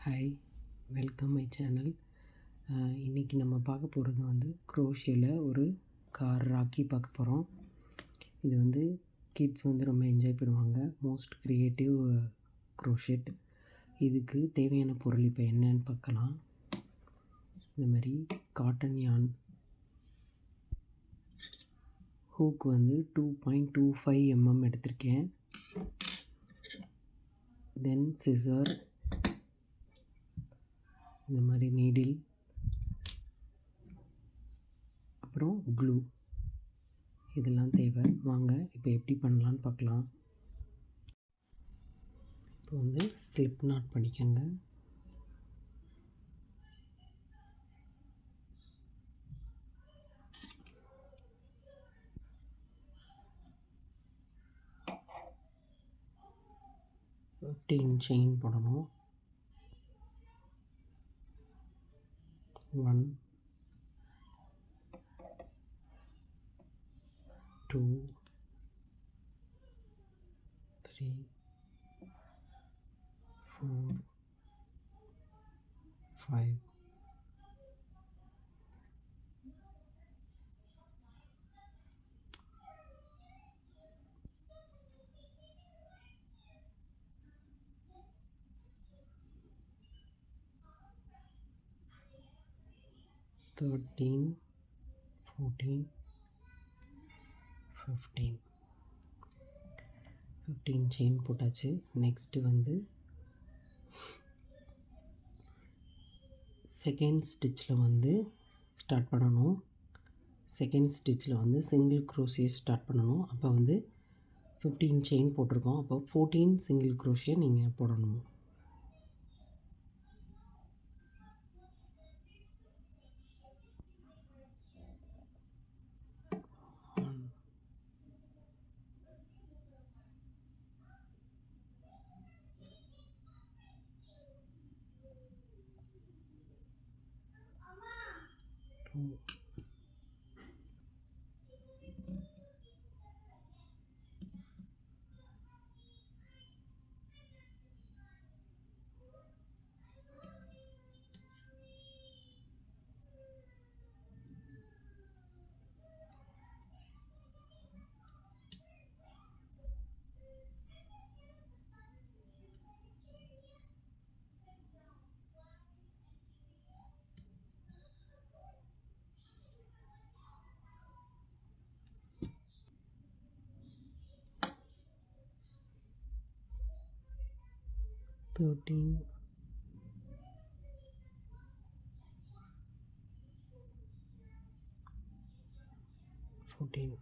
Hi, welcome my channel. இன்றைக்கி நம்ம பார்க்க போகிறது வந்து க்ரோஷேயில் ஒரு கார் ராக்கி பார்க்க போகிறோம். இது வந்து கிட்ஸ் வந்து ரொம்ப என்ஜாய் பண்ணுவாங்க. Most creative crochet. இதுக்கு தேவையான பொருள் இப்போ என்னன்னு பார்க்கலாம். இந்த மாதிரி காட்டன் யான் ஹூக் வந்து 2.25 mm எடுத்திருக்கேன். தென் சிசர், இந்த மாதிரி நீடில், அப்புறம் க்ளூ, இதெல்லாம் தேவை. வாங்க இப்போ எப்படி பண்ணலான்னு பார்க்கலாம். இப்போ வந்து ஸ்லிப் நாட் பண்ணிக்கோங்க. செயின் போடணும். 1 2 3 4 5 13 14 15 செயின் போட்டாச்சு. நெக்ஸ்ட்டு வந்து செகண்ட் ஸ்டிச்சில் வந்து ஸ்டார்ட் பண்ணணும். செகண்ட் ஸ்டிச்சில் வந்து சிங்கிள் க்ரோஷே ஸ்டார்ட் பண்ணணும். அப்போ வந்து 15 செயின் போட்டிருக்கோம். அப்போ 14 சிங்கிள் க்ரோஷே நீங்கள் போடணும். Thirteen, 14.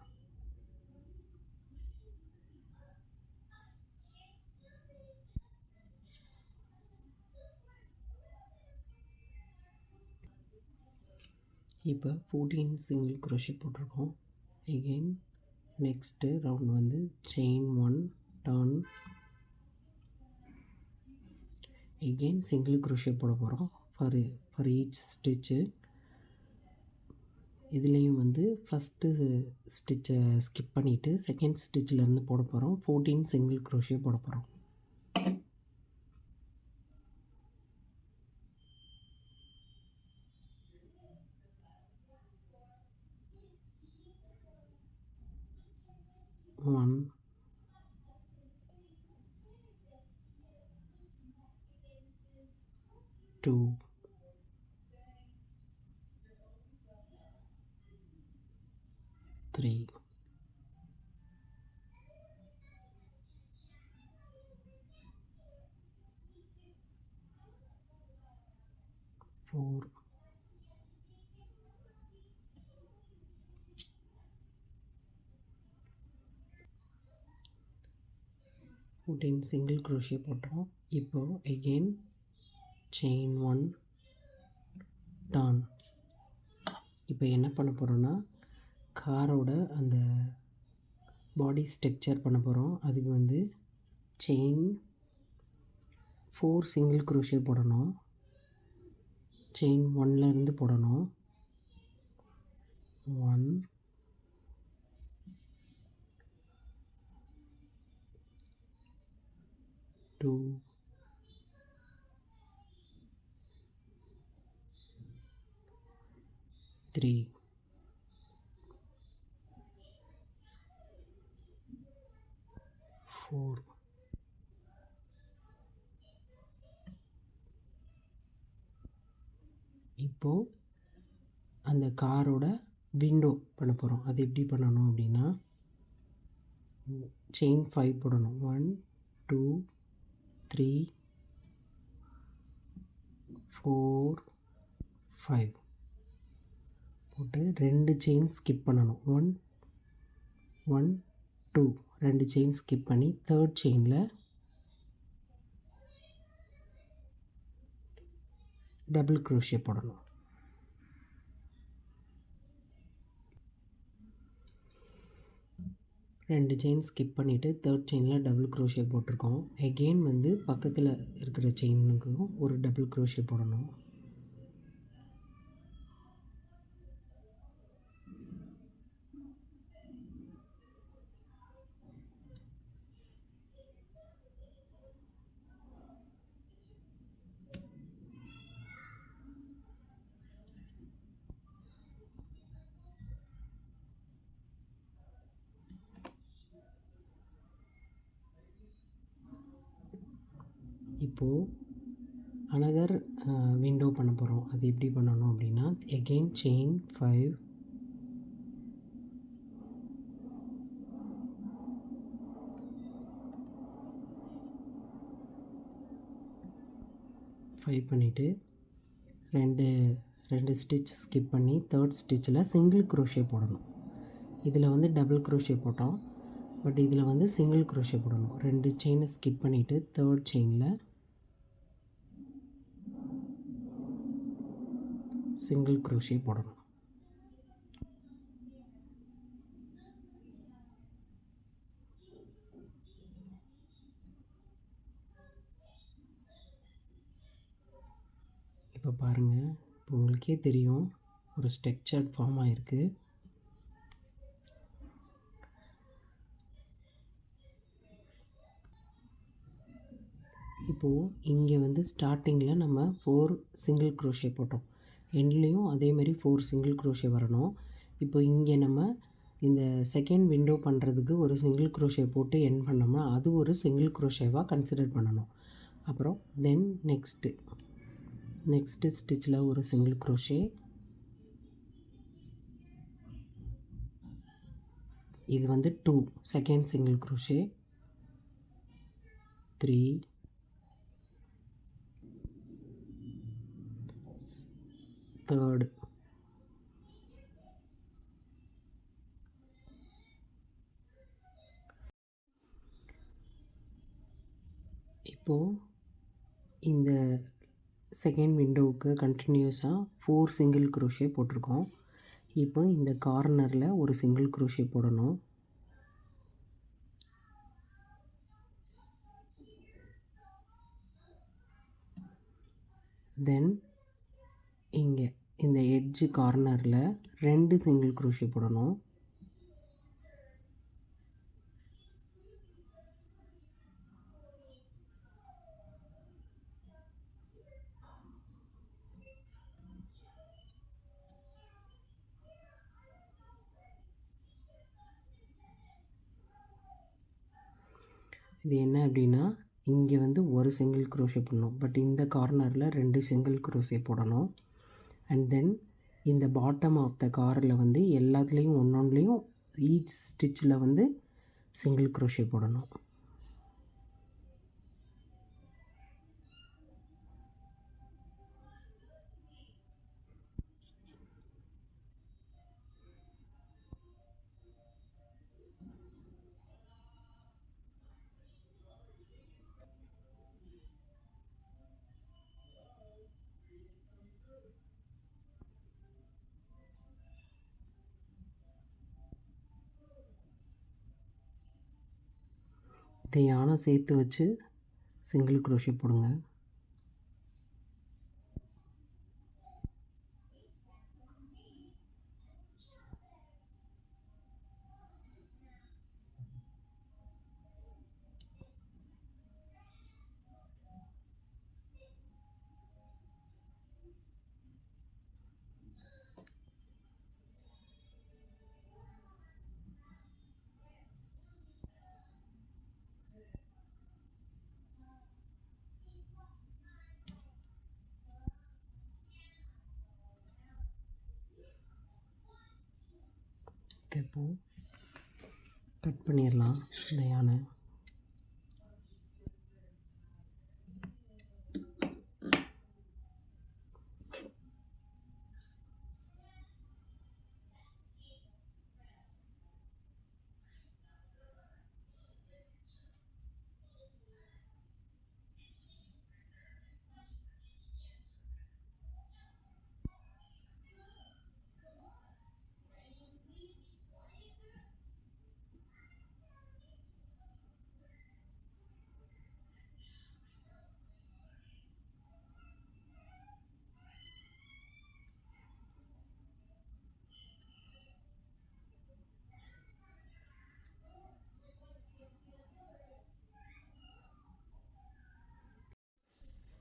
இப்போ 14 சிங்கிள் க்ரோஷே போட்டிருக்கோம். எகெயின் நெக்ஸ்ட்டு ரவுண்ட் வந்து chain 1 turn, again single crochet போட போகிறோம் ஃபார் ஈச் ஸ்டிச்சு. இதுலேயும் வந்து ஃபஸ்ட்டு ஸ்டிச்சை ஸ்கிப் பண்ணிவிட்டு செகண்ட் ஸ்டிச்சிலேருந்து போட போகிறோம். 14 சிங்கிள் க்ரோஷே போட போகிறோம். ஒன், 2, 3, 4, 14 சிங்கிள் க்ரோஷே போட்டோம். இப்போது எகெயின் செயின் 1 டர்ன். இப்போ என்ன பண்ண போகிறோன்னா காரோட அந்த பாடி ஸ்ட்ரக்சர் பண்ண போகிறோம். அதுக்கு வந்து செயின் 4 சிங்கிள் க்ரோஷே போடணும். செயின் 1லேருந்து போடணும். 1, 2, 3 4 இப்போது அந்த காரோட விண்டோ பண்ண போகிறோம். அது எப்படி பண்ணணும் அப்படின்னா, செயின் 5 போடணும். 1 2 3 4 5 போட்டு 2 செயின் ஸ்கிப் பண்ணணும். 1 1 2 2 செயின் ஸ்கிப் பண்ணி தேர்ட் செயினில் டபுள் க்ரோஷே போடணும். ரெண்டு செயின் ஸ்கிப் பண்ணிவிட்டு தேர்ட் செயினில் டபுள் க்ரோஷே போட்டிருக்கோம். எகெயின் வந்து பக்கத்தில் இருக்கிற செயினுக்கும் ஒரு டபுள் க்ரோஷே போடணும். இப்போது அனதர் விண்டோ பண்ண போகிறோம். அது எப்படி பண்ணணும் அப்படின்னா, எகெயின் செயின் 5 பண்ணிவிட்டு ரெண்டு ஸ்டிச் ஸ்கிப் பண்ணி தேர்ட் ஸ்டிச்சில் சிங்கிள் க்ரோஷே போடணும். இதில் வந்து டபுள் க்ரோஷே போட்டோம், பட் இதில் வந்து சிங்கிள் க்ரோஷே போடணும். 2 செயினை ஸ்கிப் பண்ணிவிட்டு தேர்ட் செயினில் சிங்கிள் க்ரோஷே போடணும். இப்போ பாருங்கள், இப்போ உங்களுக்கே தெரியும் ஒரு ஸ்ட்ரக்சர்ட் ஃபார்ம் ஆகிருக்கு. இப்போது இங்கே வந்து ஸ்டார்டிங்கில் நம்ம 4 சிங்கிள் க்ரோஷே போட்டோம். எண்ட்லேயும் அதேமாதிரி 4 சிங்கிள் க்ரோஷே வரணும். இப்போ இங்கே நம்ம இந்த செகண்ட் விண்டோ பண்ணுறதுக்கு ஒரு சிங்கிள் க்ரோஷே போட்டு எண்ட் பண்ணோம்னா அது ஒரு சிங்கிள் க்ரோஷேவாக கன்சிடர் பண்ணணும். அப்புறம் தென் நெக்ஸ்ட்டு ஸ்டிச்சில் ஒரு சிங்கிள் க்ரோஷே, இது வந்து 2 செகண்ட் சிங்கிள் க்ரோஷே, 3 தேர்டு, இப்போது இந்த செகண்ட் விண்டோவுக்கு கண்டினியூஸாக 4 சிங்கிள் க்ரோஷே போட்டிருக்கோம். இப்போ இந்த கார்னரில் ஒரு சிங்கிள் க்ரோஷே போடணும். தென் இங்கே இந்த எட்ஜு கார்னரில் 2 சிங்கிள் க்ரோஷே போடணும். இது என்ன அப்படின்னா, இங்கே வந்து ஒரு சிங்கிள் க்ரோஷே போடணும், பட் இந்த கார்னரில் 2 சிங்கிள் க்ரோஷே போடணும். அண்ட் தென் இந்த பாட்டம் ஆஃப் த காரில் வந்து எல்லாத்துலேயும் ஒன்றொன்றுலேயும் ஈச் ஸ்டிச்சில் வந்து சிங்கிள் க்ரோஷே போடணும். இதை யானை சேர்த்து வச்சு சிங்கிள் க்ரோஷே போடுங்க. இப்போது கட் பண்ணிடலாம் இந்த யானை.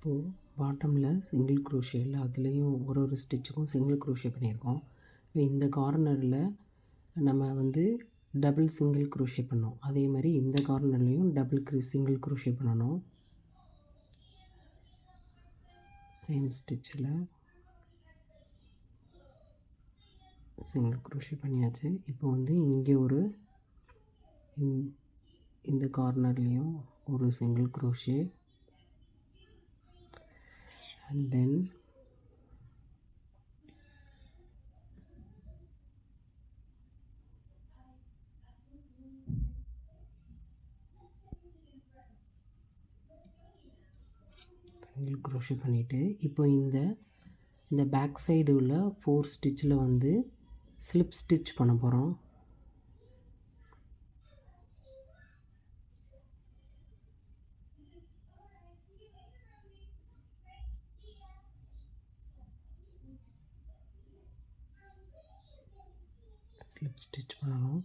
இப்போது பாட்டமில் சிங்கிள் க்ரோஷே எல்லாத்துலேயும் ஒரு ஸ்டிச்சுக்கும் சிங்கிள் க்ரோஷே பண்ணியிருக்கோம். இந்த கார்னரில் நம்ம வந்து டபுள் சிங்கிள் க்ரோஷே பண்ணோம். அதே மாதிரி இந்த கார்னர்லேயும் சிங்கிள் க்ரோஷே பண்ணணும். சேம் ஸ்டிச்சில் சிங்கிள் க்ரோஷே பண்ணியாச்சு. இப்போ வந்து இங்கே இந்த கார்னர்லேயும் ஒரு single crochet, and then single crochet பண்ணிவிட்டு இப்போ இந்த பேக் சைடு உள்ள 4 ஸ்டிச்சில் வந்து ஸ்லிப் ஸ்டிச் பண்ண போகிறோம். ஸ்லிப் ஸ்டிச் பண்ணணும்.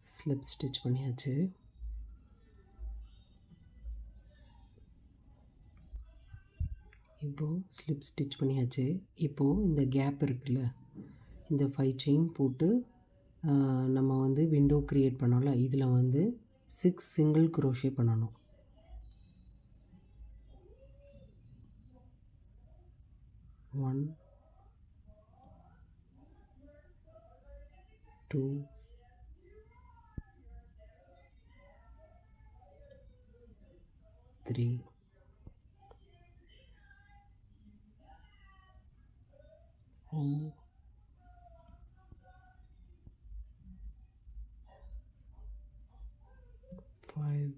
ஸ்லிப் ஸ்டிச் பண்ணியாச்சு. இப்போது ஸ்லிப் ஸ்டிச் பண்ணியாச்சு. இப்போது இந்த கேப் இருக்குல்ல, இந்த 5 செயின் போட்டு நம்ம வந்து விண்டோ க்ரியேட் பண்ணோம்ல, இதில் வந்து 6 சிங்கிள் க்ரோஷே பண்ணணும். 1 2 3 4 5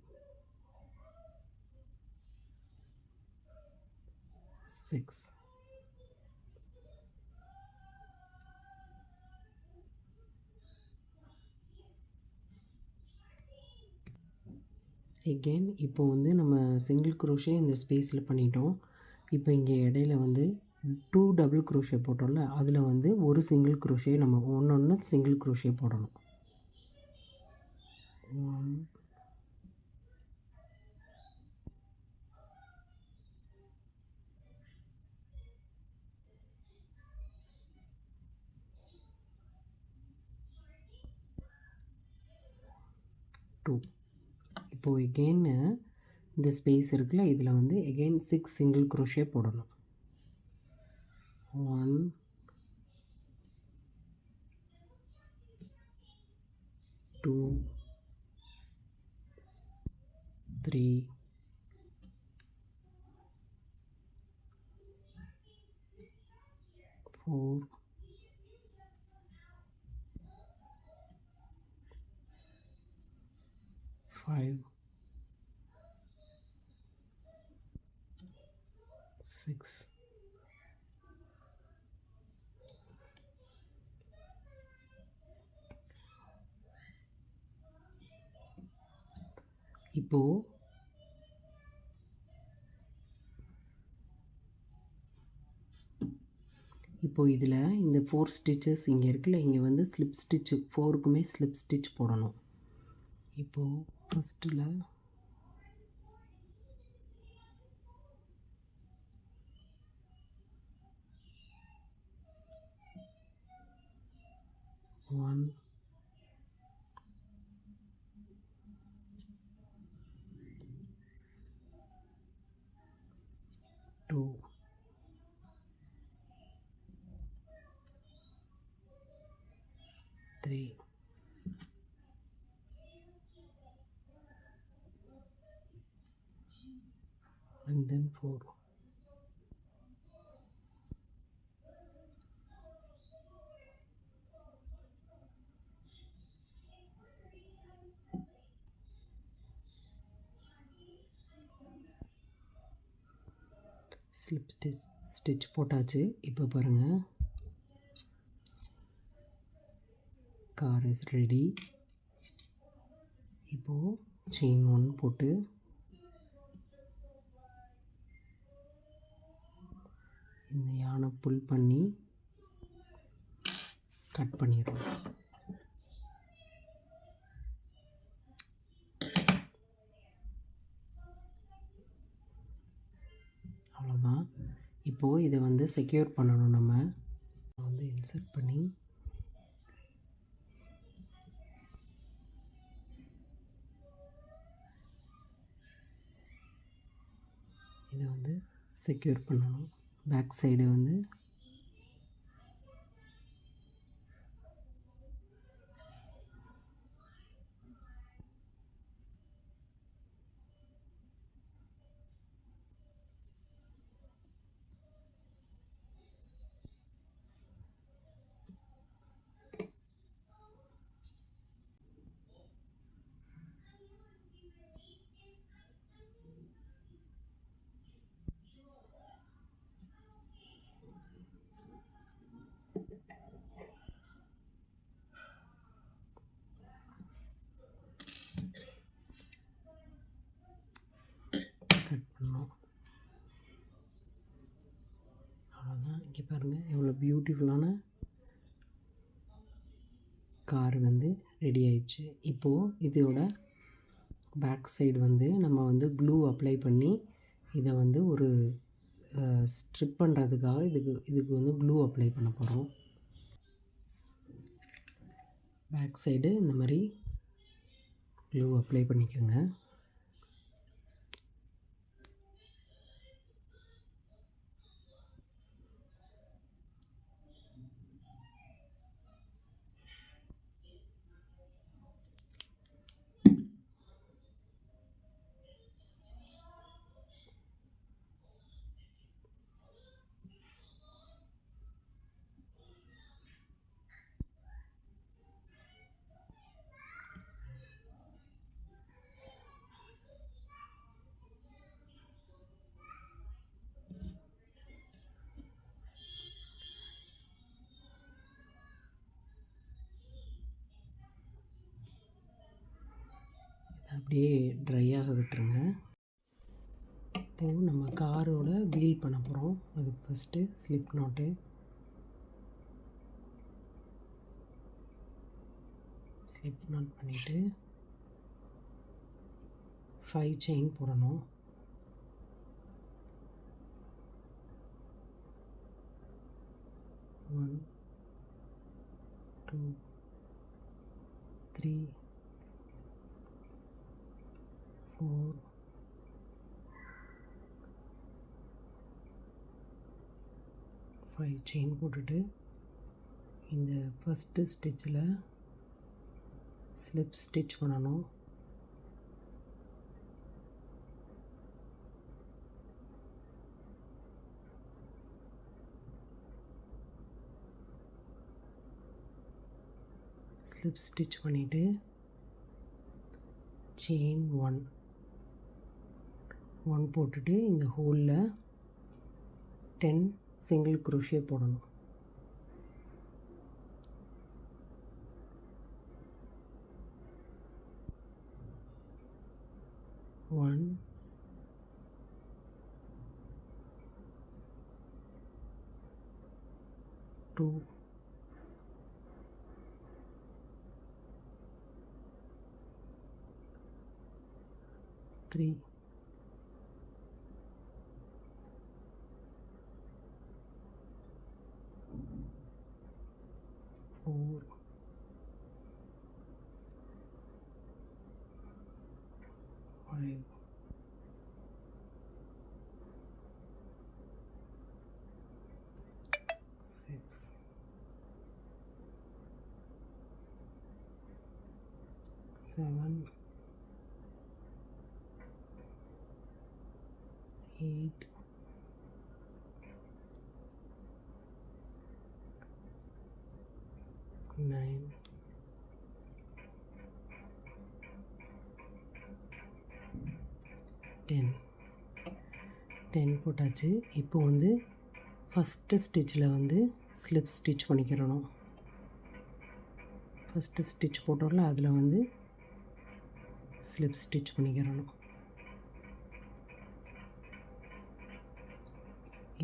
6. எகெயின் இப்போ வந்து நம்ம சிங்கிள் க்ரோஷே இந்த ஸ்பேஸில் பண்ணிட்டோம். இப்போ இங்கே இடையில வந்து 2 டபுள் க்ரோஷே போட்டோம்ல, அதில் வந்து ஒரு சிங்கிள் க்ரோஷே நம்ம ஒன்று சிங்கிள் க்ரோஷே போடணும். 1 2. இப்போது எகெயின் இந்த ஸ்பேஸ் இருக்குல்ல, இதில் வந்து எகெயின் 6 சிங்கிள் க்ரோஷே போடணும். 1 2 3 4 5 6. இப்போது இப்போது இதில் இந்த 4 ஸ்டிச்சஸ் இங்கே இருக்குல்ல, இங்கே வந்து ஸ்லிப் ஸ்டிச்சு 4க்குமே ஸ்லிப் ஸ்டிச் போடணும். இப்போது ஃபஸ்ட்டில் one 2 3 and then 4. Slip stitch போட்டாச்சு. இப்போ பாருங்கள், கார் இஸ் ரெடி. இப்போது செயின் 1 போட்டு இந்த யானை புல் பண்ணி கட் பண்ணிடுறோம். அவ்வளோதான். இப்போது இதை வந்து செக்யூர் பண்ணணும். நம்ம வந்து இன்சர்ட் பண்ணி இதை வந்து செக்யூர் பண்ணணும். பேக் சைடு வந்து கட் பண்ணோம். அவ்வளோதான். இங்கே பாருங்கள், எவ்வளோ பியூட்டிஃபுல்லான கார் வந்து ரெடி ஆயிடுச்சு. இப்போது இதோட பேக் சைடு வந்து நம்ம வந்து க்ளூ அப்ளை பண்ணி இதை வந்து ஒரு ஸ்ட்ரிப் பண்ணுறதுக்காக இதுக்கு வந்து க்ளூ அப்ளை பண்ண போகிறோம். பேக் சைடு இந்த மாதிரி க்ளூ அப்ளை பண்ணிக்கோங்க. அப்படியே ட்ரையாக விட்டுருங்க. இப்போது நம்ம காரோட வீல் பண்ண போகிறோம். அதுக்கு ஃபஸ்ட்டு ஸ்லிப் நாட்டு பண்ணிவிட்டு 5 செயின் போடணும். 1 2 3 4 5 செயின் போட்டுட்டு இந்த ஃபஸ்ட்டு ஸ்டிச்சில் ஸ்லிப் ஸ்டிச் பண்ணணும். ஸ்லிப் ஸ்டிச் பண்ணிவிட்டு செயின் 1 போட்டுட்டு இந்த ஹோலில் 10 சிங்கிள் குரோஷே போடணும். 1 2 2 3 4 5 6 7 8 9 10 போட்டாச்சு. இப்போ வந்து ஃபஸ்ட்டு ஸ்டிச்சில் வந்து ஸ்லிப் ஸ்டிச் பண்ணிக்கிறணும். ஃபஸ்ட்டு ஸ்டிச் போட்டோம்ல அதில் வந்து ஸ்லிப் ஸ்டிச் பண்ணிக்கிறணும்.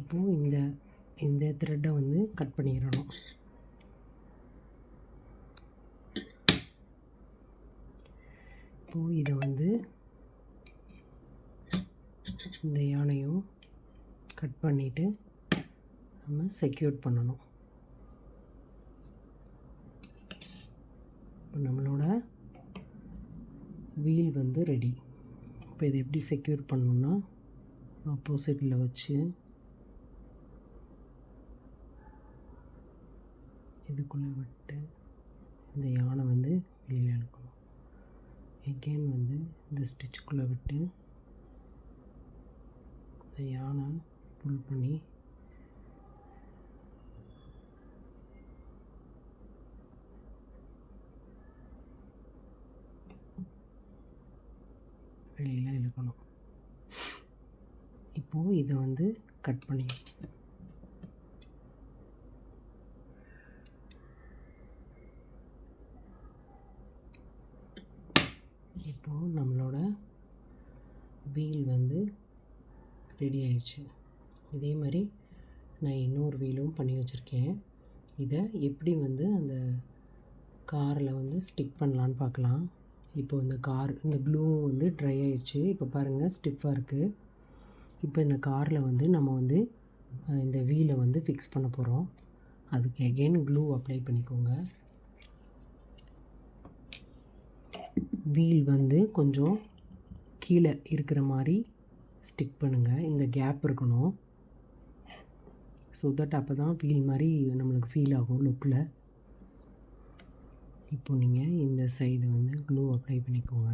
இப்போது இந்த த்ரெட்டை வந்து கட் பண்ணிடணும். இப்போது இதை வந்து இந்த யானையும் கட் பண்ணிவிட்டு நம்ம செக்யூர் பண்ணணும். இப்போ நம்மளோட வீல் வந்து ரெடி. இப்போ இதை எப்படி செக்யூர் பண்ணணுன்னா ஆப்போசிட்டில் வச்சு இதுக்குள்ளே விட்டு இந்த யானை வந்து வெளியில் எடுக்கணும். எகெயின் வந்து இந்த ஸ்டிச்சுக்குள்ளே விட்டு இந்த யானை புல் பண்ணி வெளியில் இழுக்கணும். இப்போது இதை வந்து கட் பண்ணி இப்போது நம்மளோட வீல் வந்து ரெடி ஆயிடுச்சு. இதே மாதிரி நான் இன்னொரு வீலும் பண்ணி வச்சுருக்கேன். இதை எப்படி வந்து அந்த காரில் வந்து ஸ்டிக் பண்ணலான்னு பார்க்கலாம். இப்போ இந்த க்ளூ வந்து ட்ரை ஆயிடுச்சு. இப்போ பாருங்கள் ஸ்டிஃபாக இருக்குது. இப்போ இந்த காரில் வந்து நம்ம வந்து இந்த வீலை வந்து ஃபிக்ஸ் பண்ண போகிறோம். அதுக்கு எகெயின் க்ளூ அப்ளை பண்ணிக்கோங்க. வீல் வந்து கொஞ்சம் கீழே இருக்கிற மாதிரி ஸ்டிக் பண்ணுங்கள். இந்த கேப் இருக்கணும். ஸோ தட் அப்போ தான் வீல் மாதிரி நம்மளுக்கு ஃபீல் ஆகும் லுக்கில். இப்போ நீங்கள் இந்த சைடு வந்து க்ளூ அப்ளை பண்ணிக்கோங்க.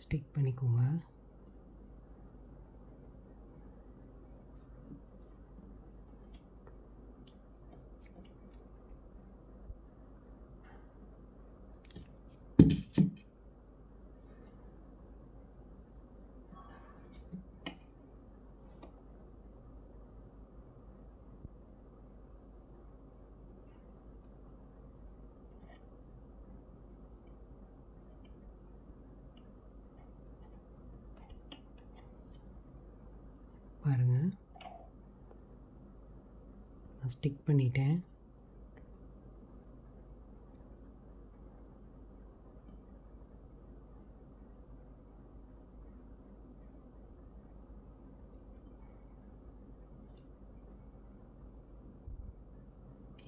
ஸ்டிக் பண்ணிக்கோங்க. பாருங்கள், நான் ஸ்டிக் பண்ணிட்டேன்.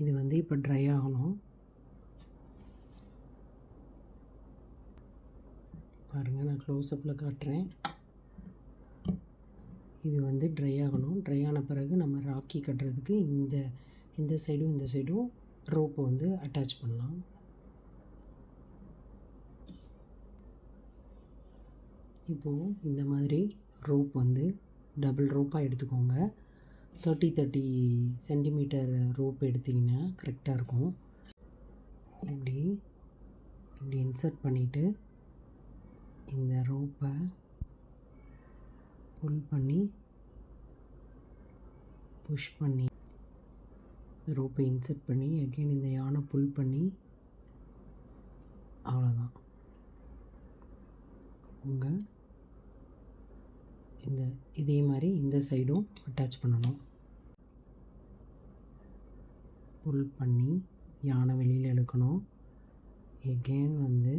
இது வந்து இப்போ ட்ரை ஆகணும். பாருங்கள், நான் க்ளோஸ்அப்பில் காட்டுறேன். இது வந்து ட்ரை ஆகணும். ட்ரை ஆன பிறகு நம்ம ராக்கி கட்டுறதுக்கு இந்த சைடும் ரோப்பை வந்து அட்டாச் பண்ணலாம். இப்போது இந்த மாதிரி ரோப் வந்து டபுள் ரோப்பாக எடுத்துக்கோங்க. 30 சென்டிமீட்டர் ரோப் எடுத்திங்கன்னா கரெக்டாக இருக்கும். இப்படி இன்சர்ட் பண்ணிவிட்டு இந்த ரோப்பை புல் பண்ணி புஷ் பண்ணி ரோப்பை இன்சர்ட் பண்ணி அகெயின் இந்த யானை புல் பண்ணி அவ்வளோதான். உங்கள் இதே மாதிரி இந்த சைடும் அட்டாச் பண்ணணும். புல் பண்ணி யானை வெளியில் இழுக்கணும். எகெயின் வந்து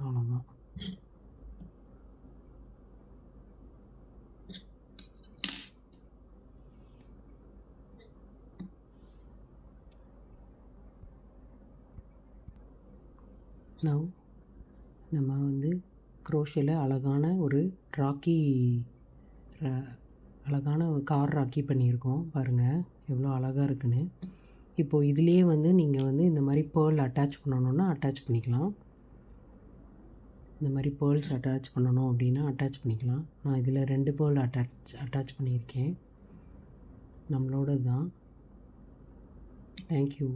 அவ்வளோதான். நவ் நம்ம வந்து குரோஷேல அழகான ஒரு அழகான கார் ராக்கி பண்ணியிருக்கோம். பாருங்கள் எவ்வளோ அழகாக இருக்குன்னு. இப்போது இதுலேயே வந்து நீங்கள் வந்து இந்த மாதிரி பேர்ல் அட்டாச் பண்ணணுன்னா அட்டாச் பண்ணிக்கலாம். இந்த மாதிரி பேர்ல்ஸ் அட்டாச் பண்ணணும் அப்படின்னா அட்டாச் பண்ணிக்கலாம். நான் இதில் 2 பேர்ல் அட்டாச் பண்ணியிருக்கேன். நம்மளோட தான். தேங்க்யூ.